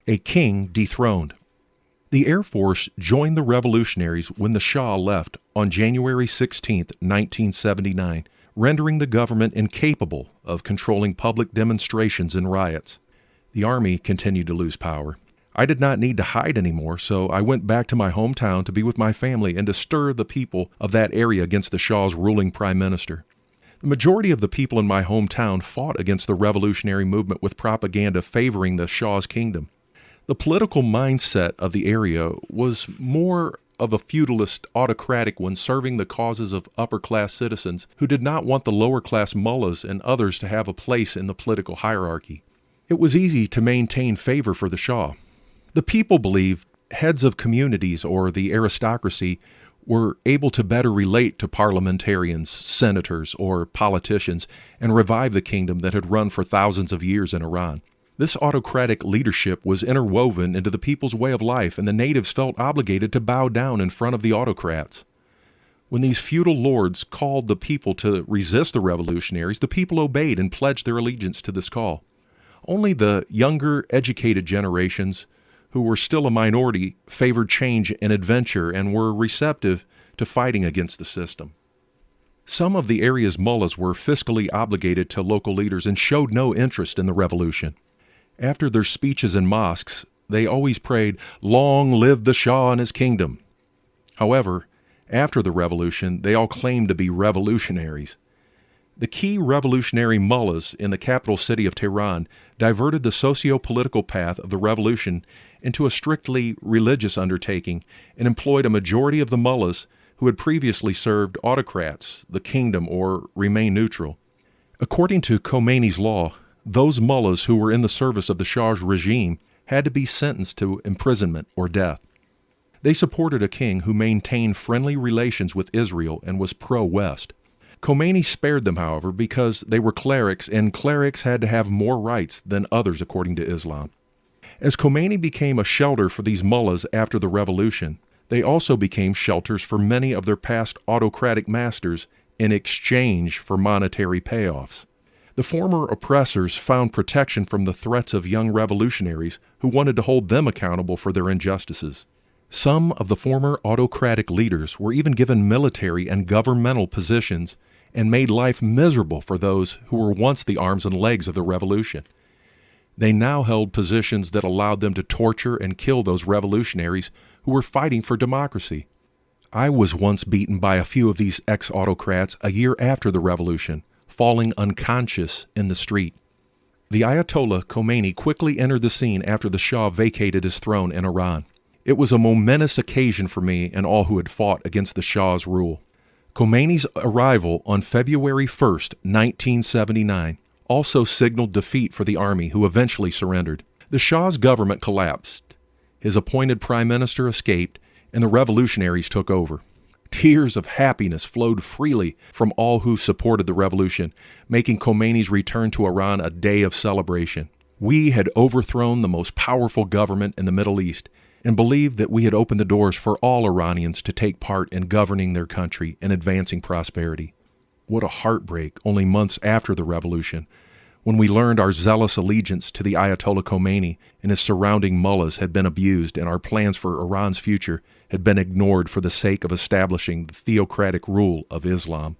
A king dethroned. The Air Force joined the revolutionaries when the Shah left on January 16, 1979, rendering the government incapable of controlling public demonstrations and riots. The army continued to lose power. I did not need to hide anymore, so I went back to my hometown to be with my family and to stir the people of that area against the Shah's ruling prime minister. The majority of the people in my hometown fought against the revolutionary movement with propaganda favoring the Shah's kingdom. The political mindset of the area was more of a feudalist, autocratic one, serving the causes of upper-class citizens who did not want the lower-class mullahs and others to have a place in the political hierarchy. It was easy to maintain favor for the Shah. The people believed heads of communities or the aristocracy were able to better relate to parliamentarians, senators, or politicians and revive the kingdom that had run for thousands of years in Iran. This autocratic leadership was interwoven into the people's way of life, and the natives felt obligated to bow down in front of the autocrats. When these feudal lords called the people to resist the revolutionaries, the people obeyed and pledged their allegiance to this call. Only the younger, educated generations, who were still a minority, favored change and adventure and were receptive to fighting against the system. Some of the area's mullahs were fiscally obligated to local leaders and showed no interest in the revolution. After their speeches in mosques, they always prayed, "Long live the Shah and his kingdom." However, after the revolution, they all claimed to be revolutionaries. The key revolutionary mullahs in the capital city of Tehran diverted the socio-political path of the revolution into a strictly religious undertaking and employed a majority of the mullahs who had previously served autocrats, the kingdom, or remained neutral. According to Khomeini's law, those mullahs who were in the service of the Shah's regime had to be sentenced to imprisonment or death. They supported a king who maintained friendly relations with Israel and was pro-West. Khomeini spared them, however, because they were clerics, and clerics had to have more rights than others according to Islam. As Khomeini became a shelter for these mullahs after the revolution, they also became shelters for many of their past autocratic masters in exchange for monetary payoffs. The former oppressors found protection from the threats of young revolutionaries who wanted to hold them accountable for their injustices. Some of the former autocratic leaders were even given military and governmental positions and made life miserable for those who were once the arms and legs of the revolution. They now held positions that allowed them to torture and kill those revolutionaries who were fighting for democracy. I was once beaten by a few of these ex-autocrats a year after the revolution, falling unconscious in the street. The Ayatollah Khomeini quickly entered the scene after the Shah vacated his throne in Iran. It was a momentous occasion for me and all who had fought against the Shah's rule. Khomeini's arrival on February 1st, 1979, also signaled defeat for the army, who eventually surrendered. The Shah's government collapsed. His appointed prime minister escaped, and the revolutionaries took over. Tears of happiness flowed freely from all who supported the revolution, making Khomeini's return to Iran a day of celebration. We had overthrown the most powerful government in the Middle East and believed that we had opened the doors for all Iranians to take part in governing their country and advancing prosperity. What a heartbreak only months after the revolution, when we learned our zealous allegiance to the Ayatollah Khomeini and his surrounding mullahs had been abused and our plans for Iran's future had been ignored for the sake of establishing the theocratic rule of Islam.